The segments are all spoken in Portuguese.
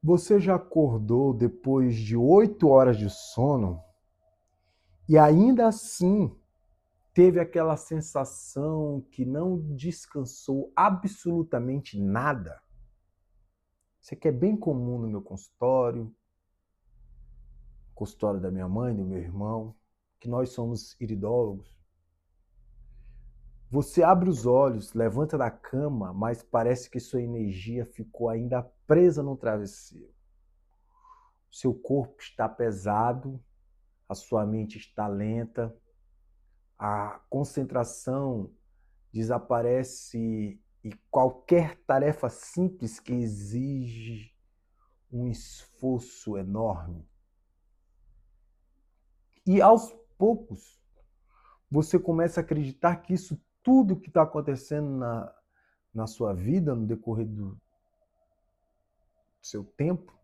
Você já acordou depois de 8 horas de sono e ainda assim teve aquela sensação que não descansou absolutamente nada? Isso aqui é bem comum no meu consultório da minha mãe, do meu irmão, que nós somos iridólogos. Você abre os olhos, levanta da cama, mas parece que sua energia ficou ainda presa no travesseiro. Seu corpo está pesado, a sua mente está lenta, a concentração desaparece e qualquer tarefa simples que exige um esforço enorme. E aos poucos, você começa a acreditar que isso tudo que está acontecendo na sua vida, no decorrer do seu tempo,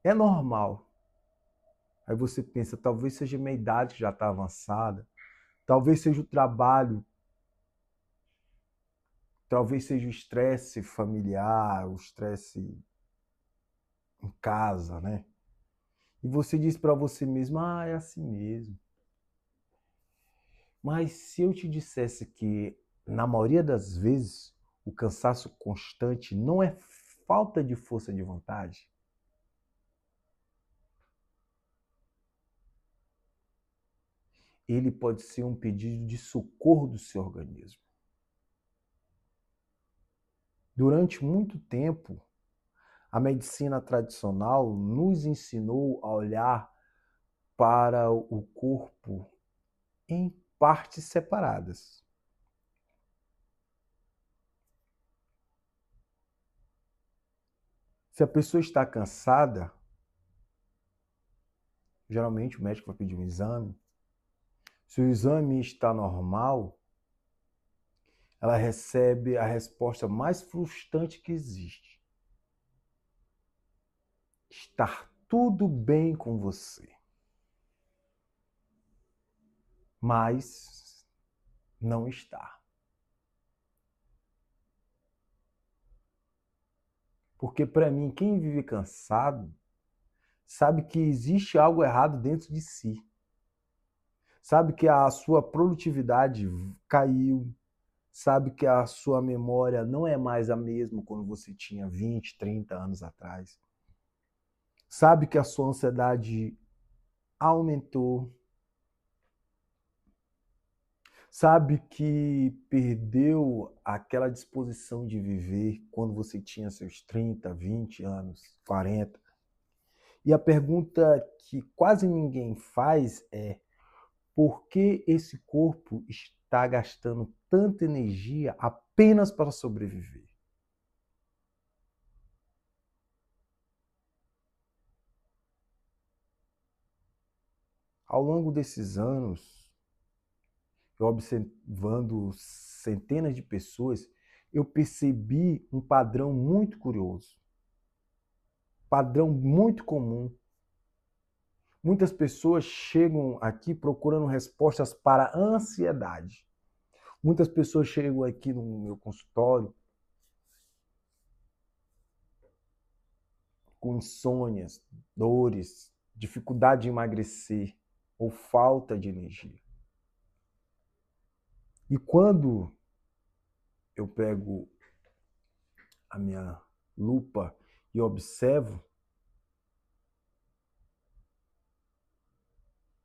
é normal. Aí você pensa, talvez seja minha idade que já está avançada, talvez seja o trabalho, talvez seja o estresse familiar, o estresse em casa, né? E você diz para você mesmo, é assim mesmo. Mas se eu te dissesse que, na maioria das vezes, o cansaço constante não é falta de força de vontade, ele pode ser um pedido de socorro do seu organismo. Durante muito tempo, a medicina tradicional nos ensinou a olhar para o corpo em partes separadas. Se a pessoa está cansada, geralmente o médico vai pedir um exame. Se o exame está normal, ela recebe a resposta mais frustrante que existe. Estar tudo bem com você. Mas não está. Porque para mim, quem vive cansado, sabe que existe algo errado dentro de si. Sabe que a sua produtividade caiu, sabe que a sua memória não é mais a mesma quando você tinha 20, 30 anos atrás. Sabe que a sua ansiedade aumentou. Sabe que perdeu aquela disposição de viver quando você tinha seus 30, 20 anos, 40. E a pergunta que quase ninguém faz é: por que esse corpo está gastando tanta energia apenas para sobreviver? Ao longo desses anos, eu observando centenas de pessoas, eu percebi um padrão muito curioso, padrão muito comum. Muitas pessoas chegam aqui procurando respostas para a ansiedade. Muitas pessoas chegam aqui no meu consultório com insônias, dores, dificuldade de emagrecer ou falta de energia. E quando eu pego a minha lupa e observo,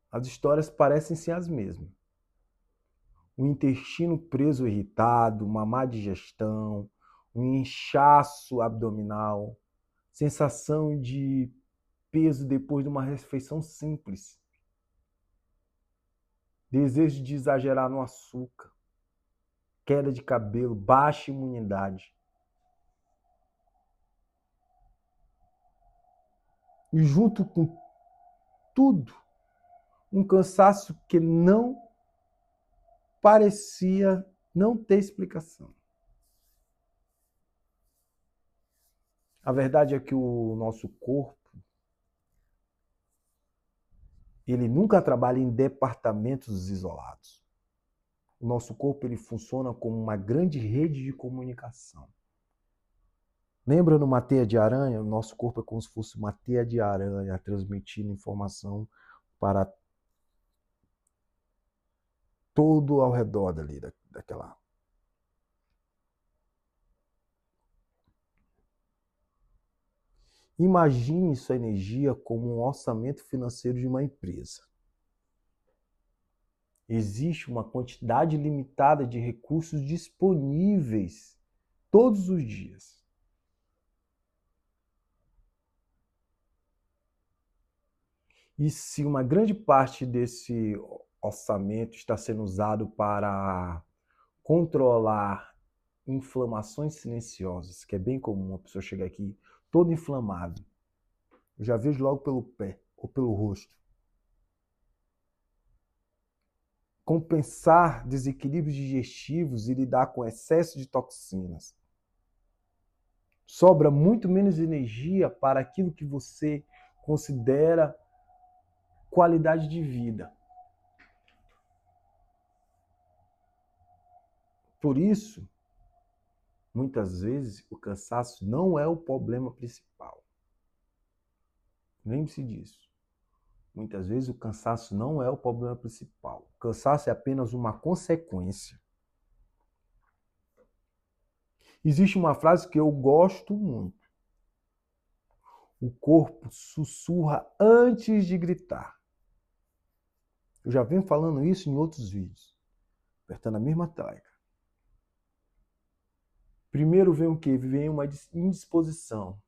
as histórias parecem ser as mesmas. Um intestino preso ou irritado, uma má digestão, um inchaço abdominal, sensação de peso depois de uma refeição simples, desejo de exagerar no açúcar, queda de cabelo, baixa imunidade. E junto com tudo, um cansaço que não parecia não ter explicação. A verdade é que o nosso corpo, ele nunca trabalha em departamentos isolados. O nosso corpo ele funciona como uma grande rede de comunicação. Lembra numa teia de aranha? O nosso corpo é como se fosse uma teia de aranha transmitindo informação para todo ao redor dali, daquela. Imagine sua energia como um orçamento financeiro de uma empresa. Existe uma quantidade limitada de recursos disponíveis todos os dias. E se uma grande parte desse orçamento está sendo usado para controlar inflamações silenciosas, que é bem comum a pessoa chegar aqui todo inflamado, eu já vejo logo pelo pé ou pelo rosto. Compensar desequilíbrios digestivos e lidar com excesso de toxinas. Sobra muito menos energia para aquilo que você considera qualidade de vida. Por isso, muitas vezes, o cansaço não é o problema principal. Lembre-se disso. Muitas vezes, o cansaço não é o problema principal. O cansaço é apenas uma consequência. Existe uma frase que eu gosto muito. O corpo sussurra antes de gritar. Eu já venho falando isso em outros vídeos, apertando a mesma tecla. Primeiro vem o quê? Vem uma indisposição.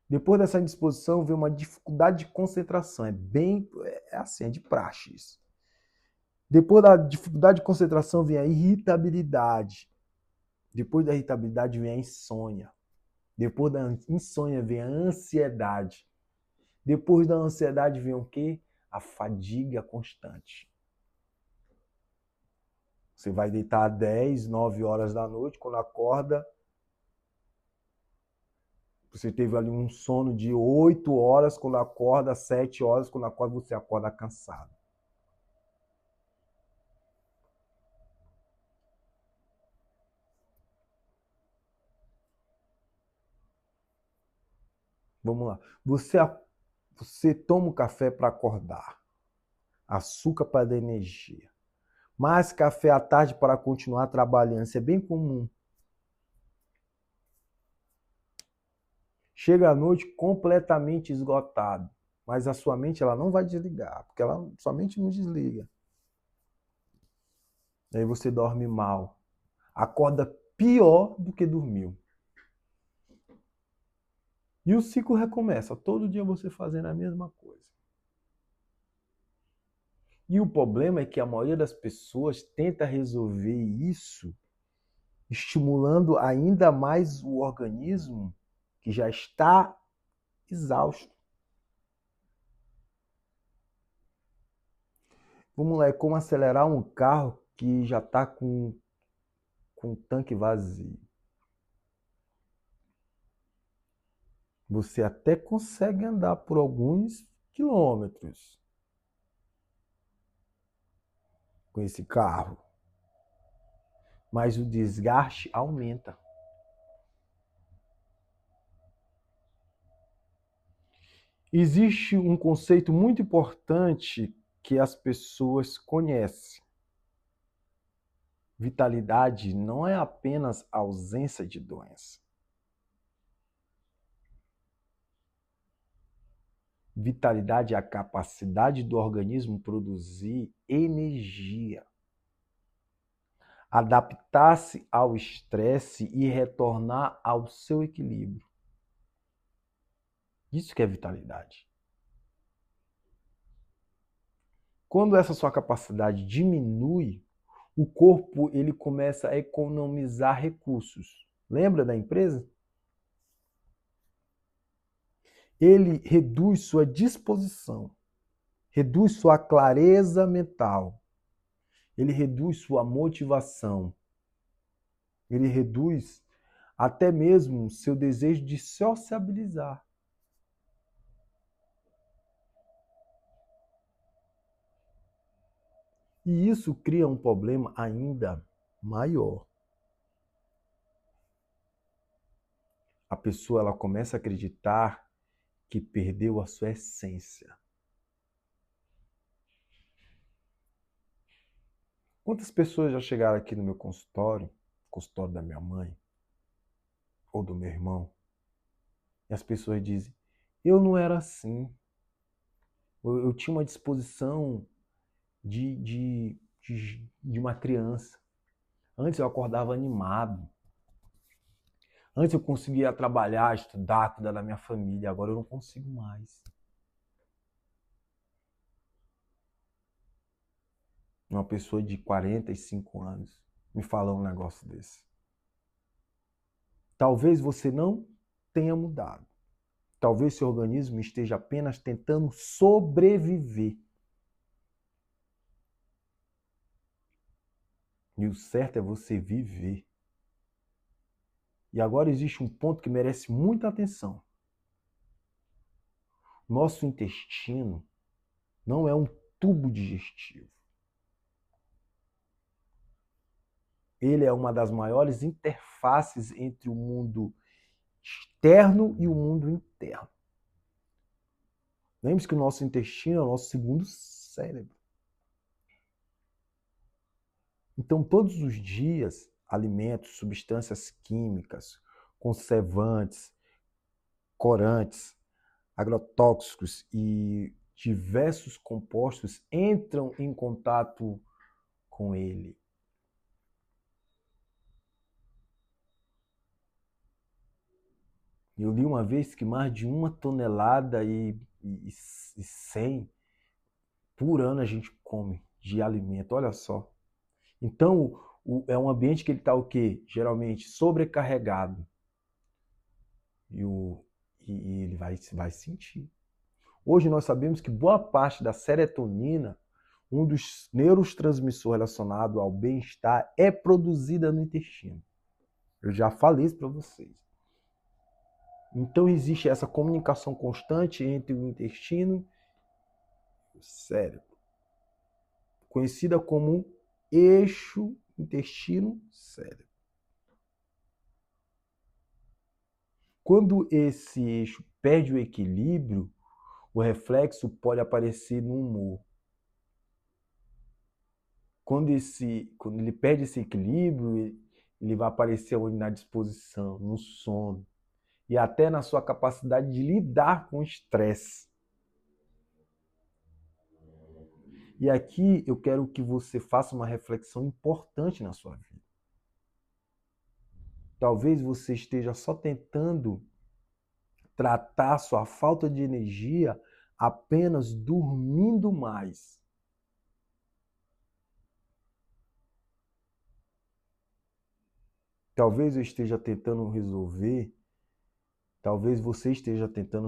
Depois dessa indisposição vem uma dificuldade de concentração. É assim, é de praxe isso. Depois da dificuldade de concentração vem a irritabilidade. Depois da irritabilidade vem a insônia. Depois da insônia vem a ansiedade. Depois da ansiedade vem o quê? A fadiga constante. Você vai deitar 10, 9 horas da noite, quando acorda, você teve ali um sono de 8 horas, quando acorda 7 horas, quando acorda você acorda cansado. Vamos lá. Você toma o café para acordar, açúcar para dar energia, mais café à tarde para continuar trabalhando. Isso é bem comum. Chega à noite completamente esgotado, mas a sua mente ela não vai desligar, porque sua mente não desliga. Aí você dorme mal, acorda pior do que dormiu. E o ciclo recomeça, todo dia você fazendo a mesma coisa. E o problema é que a maioria das pessoas tenta resolver isso estimulando ainda mais o organismo que já está exausto. Vamos lá, é como acelerar um carro que já está com o tanque vazio. Você até consegue andar por alguns quilômetros com esse carro, mas o desgaste aumenta. Existe um conceito muito importante que as pessoas conhecem. Vitalidade não é apenas ausência de doença. Vitalidade é a capacidade do organismo produzir energia, adaptar-se ao estresse e retornar ao seu equilíbrio. Isso que é vitalidade. Quando essa sua capacidade diminui, o corpo ele começa a economizar recursos. Lembra da empresa? Ele reduz sua disposição, reduz sua clareza mental, ele reduz sua motivação, ele reduz até mesmo seu desejo de sociabilizar. E isso cria um problema ainda maior. a pessoa ela começa a acreditar que perdeu a sua essência. Quantas pessoas já chegaram aqui no meu consultório da minha mãe ou do meu irmão, e as pessoas dizem, eu não era assim, eu tinha uma disposição de uma criança. Antes eu acordava animado. Antes eu conseguia trabalhar, estudar, cuidar da minha família. Agora eu não consigo mais. Uma pessoa de 45 anos me fala um negócio desse. Talvez você não tenha mudado. Talvez seu organismo esteja apenas tentando sobreviver. E o certo é você viver. E agora existe um ponto que merece muita atenção. Nosso intestino não é um tubo digestivo. Ele é uma das maiores interfaces entre o mundo externo e o mundo interno. Lembre-se que o nosso intestino é o nosso segundo cérebro. Então, todos os dias, alimentos, substâncias químicas, conservantes, corantes, agrotóxicos e diversos compostos entram em contato com ele. Eu li uma vez que mais de 1,1 tonelada por ano a gente come de alimento, olha só. Então, é um ambiente que ele está o quê? Geralmente sobrecarregado. E ele vai sentir. Hoje nós sabemos que boa parte da serotonina, um dos neurotransmissores relacionados ao bem-estar, é produzida no intestino. Eu já falei isso para vocês. Então existe essa comunicação constante entre o intestino e o cérebro, conhecida como eixo intestino-cérebro. Quando esse eixo perde o equilíbrio, o reflexo pode aparecer no humor. Quando ele perde esse equilíbrio, ele vai aparecer onde? Na disposição, no sono e até na sua capacidade de lidar com o estresse. E aqui eu quero que você faça uma reflexão importante na sua vida. Talvez você esteja só tentando tratar sua falta de energia apenas dormindo mais. Talvez você esteja tentando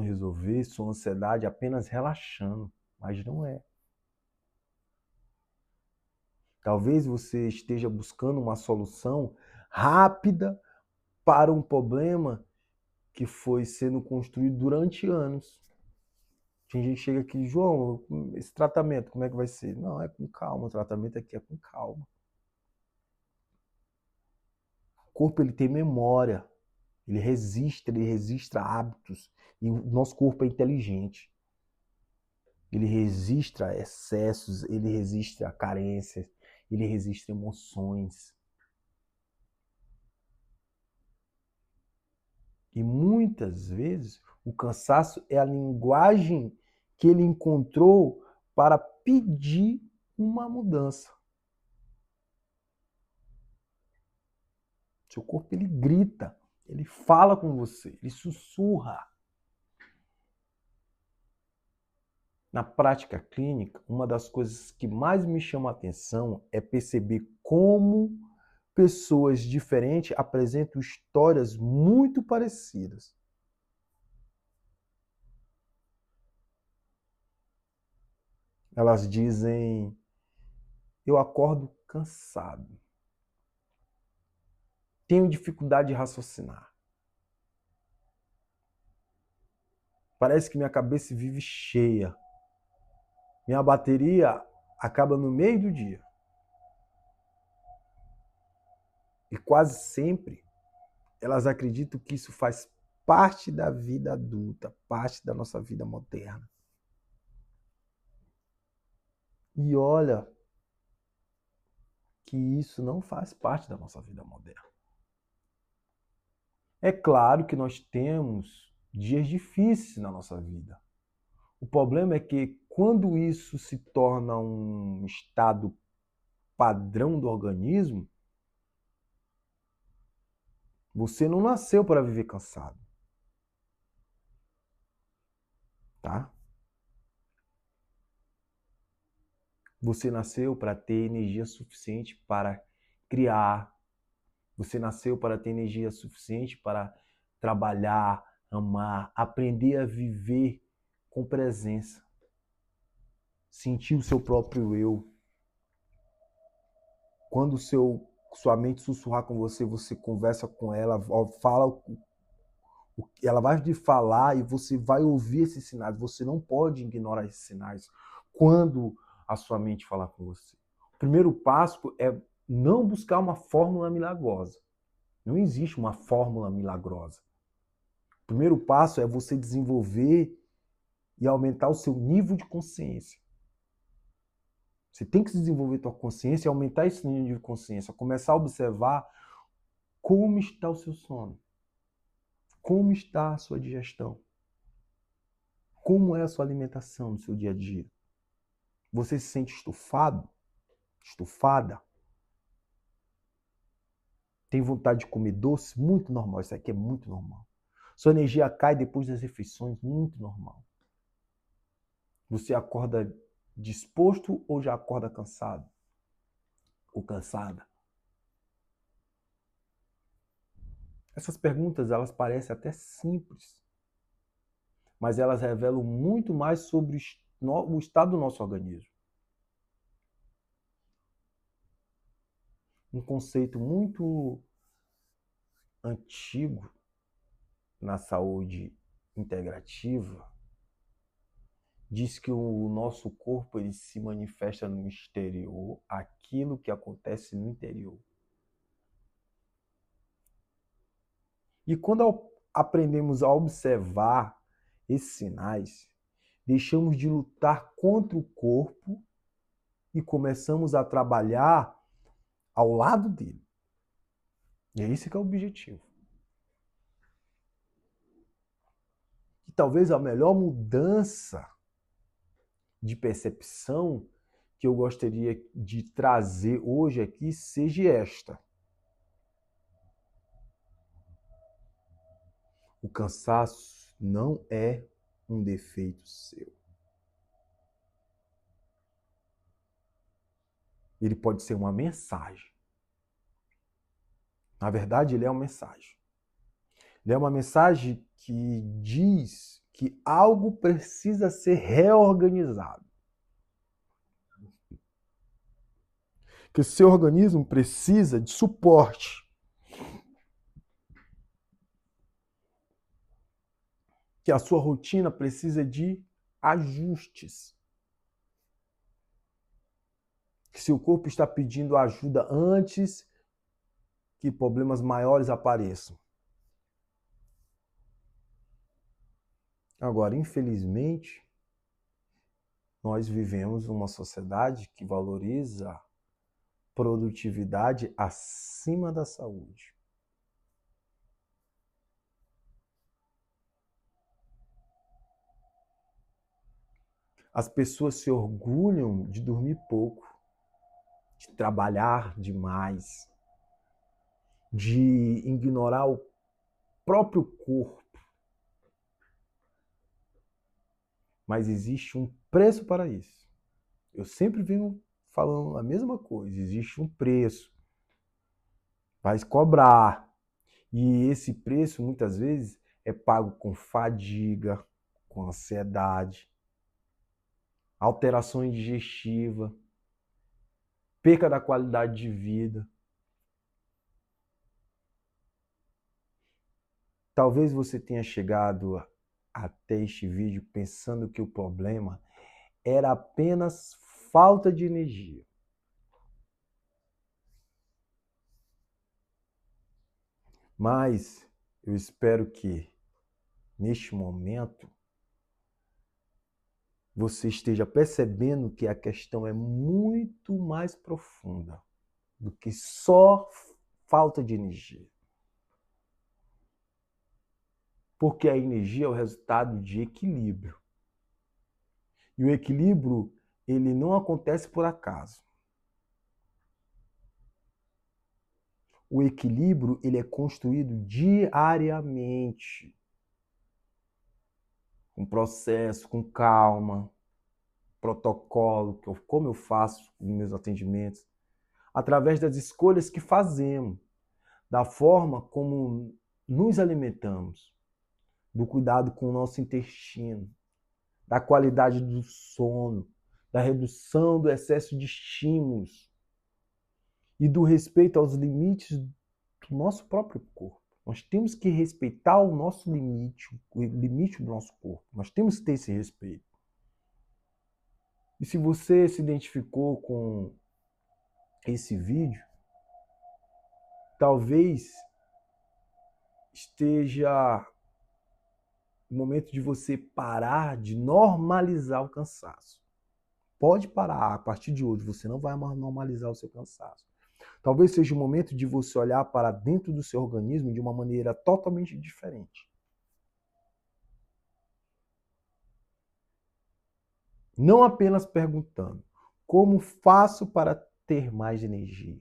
resolver sua ansiedade apenas relaxando, mas não é. Talvez você esteja buscando uma solução rápida para um problema que foi sendo construído durante anos. Tem gente que chega aqui, João, esse tratamento, como é que vai ser? Não, é com calma, o tratamento aqui é com calma. O corpo ele tem memória, ele registra hábitos, e o nosso corpo é inteligente. Ele registra excessos, ele registra carências, ele registra emoções. E muitas vezes o cansaço é a linguagem que ele encontrou para pedir uma mudança. Seu corpo ele grita, ele fala com você, ele sussurra. Na prática clínica, uma das coisas que mais me chama a atenção é perceber como pessoas diferentes apresentam histórias muito parecidas. Elas dizem, eu acordo cansado. Tenho dificuldade de raciocinar. Parece que minha cabeça vive cheia. Minha bateria acaba no meio do dia. E quase sempre elas acreditam que isso faz parte da vida adulta, parte da nossa vida moderna. E olha que isso não faz parte da nossa vida moderna. É claro que nós temos dias difíceis na nossa vida. O problema é que quando isso se torna um estado padrão do organismo, você não nasceu para viver cansado, tá? Você nasceu para ter energia suficiente para criar. Você nasceu para ter energia suficiente para trabalhar, amar, aprender a viver com presença. Sentir o seu próprio eu. Quando sua mente sussurrar com você, você conversa com ela, fala, ela vai te falar e você vai ouvir esses sinais. Você não pode ignorar esses sinais quando a sua mente falar com você. O primeiro passo é não buscar uma fórmula milagrosa. Não existe uma fórmula milagrosa. O primeiro passo é você desenvolver e aumentar o seu nível de consciência. Você tem que desenvolver sua consciência e aumentar esse nível de consciência. Começar a observar como está o seu sono. Como está a sua digestão. Como é a sua alimentação no seu dia a dia. Você se sente estufado? Estufada? Tem vontade de comer doce? Muito normal. Isso aqui é muito normal. Sua energia cai depois das refeições? Muito normal. Você acorda disposto ou já acorda cansado? Ou cansada? Essas perguntas, elas parecem até simples, mas elas revelam muito mais sobre o estado do nosso organismo. Um conceito muito antigo na saúde integrativa diz que o nosso corpo ele se manifesta no exterior, aquilo que acontece no interior. E quando aprendemos a observar esses sinais, deixamos de lutar contra o corpo e começamos a trabalhar ao lado dele. E é esse que é o objetivo. E talvez a melhor mudança de percepção que eu gostaria de trazer hoje aqui seja esta. O cansaço não é um defeito seu. Ele pode ser uma mensagem. Na verdade, ele é uma mensagem. Ele é uma mensagem que diz que algo precisa ser reorganizado. Que o seu organismo precisa de suporte. Que a sua rotina precisa de ajustes. Que seu corpo está pedindo ajuda antes que problemas maiores apareçam. Agora, infelizmente, nós vivemos numa sociedade que valoriza produtividade acima da saúde. As pessoas se orgulham de dormir pouco, de trabalhar demais, de ignorar o próprio corpo. Mas existe um preço para isso. Eu sempre venho falando a mesma coisa. Existe um preço. Vai cobrar. E esse preço, muitas vezes, é pago com fadiga, com ansiedade, alterações digestivas, perca da qualidade de vida. Talvez você tenha chegado até este vídeo pensando que o problema era apenas falta de energia. Mas eu espero que neste momento, você esteja percebendo que a questão é muito mais profunda do que só falta de energia. Porque a energia é o resultado de equilíbrio. E o equilíbrio, ele não acontece por acaso. O equilíbrio, ele é construído diariamente. Com processo, com calma, protocolo, como eu faço nos meus atendimentos, através das escolhas que fazemos, da forma como nos alimentamos, do cuidado com o nosso intestino, da qualidade do sono, da redução do excesso de estímulos e do respeito aos limites do nosso próprio corpo. Nós temos que respeitar o nosso limite, o limite do nosso corpo. Nós temos que ter esse respeito. E se você se identificou com esse vídeo, talvez esteja o momento de você parar de normalizar o cansaço. Pode parar, a partir de hoje você não vai mais normalizar o seu cansaço. Talvez seja o momento de você olhar para dentro do seu organismo de uma maneira totalmente diferente. Não apenas perguntando, como faço para ter mais energia?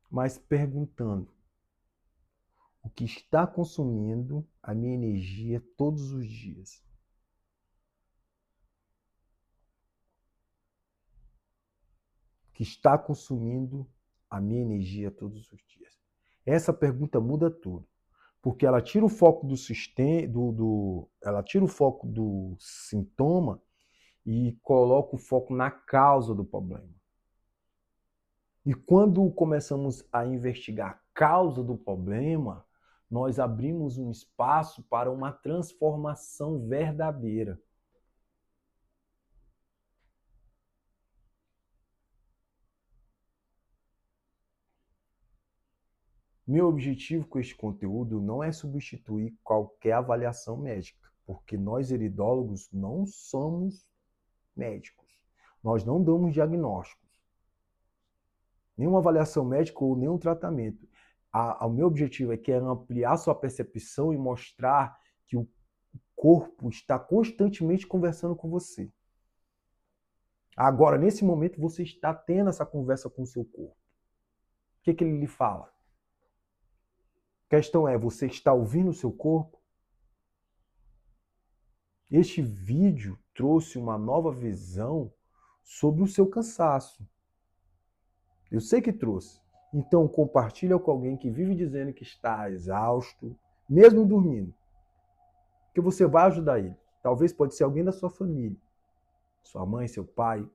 Mas perguntando, o que está consumindo a minha energia todos os dias? O que está consumindo a minha energia todos os dias? Essa pergunta muda tudo, porque ela tira o foco do sistema, ela tira o foco do sintoma e coloca o foco na causa do problema. E quando começamos a investigar a causa do problema, nós abrimos um espaço para uma transformação verdadeira. Meu objetivo com este conteúdo não é substituir qualquer avaliação médica, porque nós iridólogos não somos médicos. Nós não damos diagnósticos. Nenhuma avaliação médica ou nenhum tratamento. O meu objetivo é ampliar sua percepção e mostrar que o corpo está constantemente conversando com você. Agora, nesse momento, você está tendo essa conversa com o seu corpo. O que ele lhe fala? A questão é, você está ouvindo o seu corpo? Este vídeo trouxe uma nova visão sobre o seu cansaço. Eu sei que trouxe. Então, compartilha com alguém que vive dizendo que está exausto, mesmo dormindo. Que você vai ajudar ele. Talvez pode ser alguém da sua família. Sua mãe, seu pai.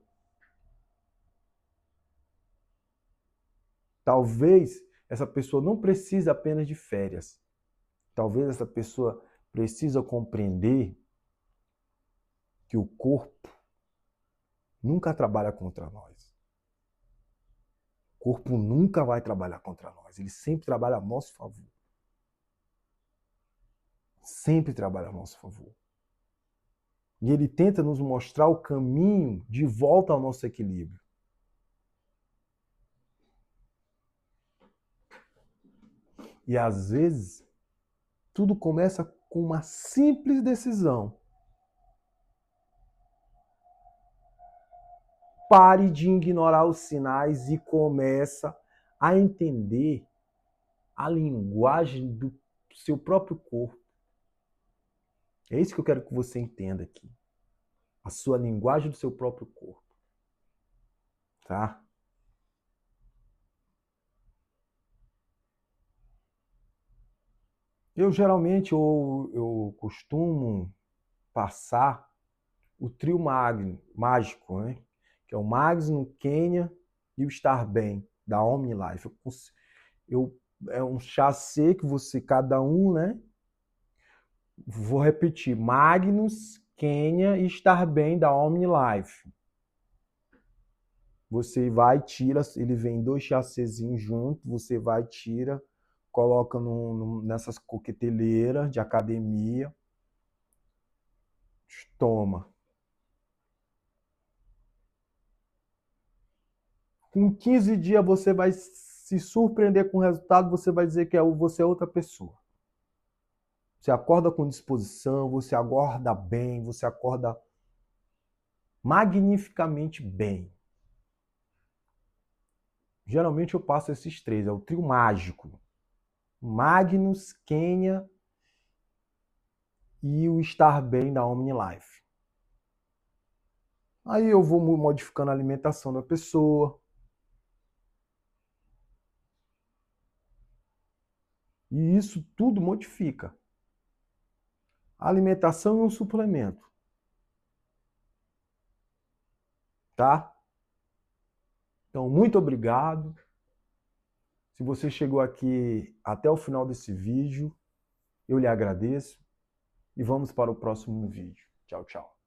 Talvez essa pessoa não precise apenas de férias. Talvez essa pessoa precisa compreender que o corpo nunca trabalha contra nós. O corpo nunca vai trabalhar contra nós. Ele sempre trabalha a nosso favor. Sempre trabalha a nosso favor. E ele tenta nos mostrar o caminho de volta ao nosso equilíbrio. E às vezes, tudo começa com uma simples decisão. Pare de ignorar os sinais e começa a entender a linguagem do seu próprio corpo. É isso que eu quero que você entenda aqui. A sua linguagem do seu próprio corpo. Tá? Eu geralmente eu costumo passar o trio mágico, né? Que é o Magnum, Kenya e o Estar Bem, da OmniLife. É um chassi que você, cada um, né? Vou repetir, Magnus, Kenya e Estar Bem, da OmniLife. Você vai, tira, ele vem 2 chassezinhos juntos, você vai, tira coloca nessas coqueteleiras de academia, toma. Com 15 dias você vai se surpreender com o resultado, você vai dizer que você é outra pessoa. Você acorda com disposição, você acorda bem, você acorda magnificamente bem. Geralmente eu passo esses três, é o trio mágico. Magnus, Kenya e o estar bem da OmniLife. Aí eu vou modificando a alimentação da pessoa. E isso tudo modifica. A alimentação é um suplemento. Tá? Então, muito obrigado. Se você chegou aqui até o final desse vídeo, eu lhe agradeço. E vamos para o próximo vídeo. Tchau, tchau.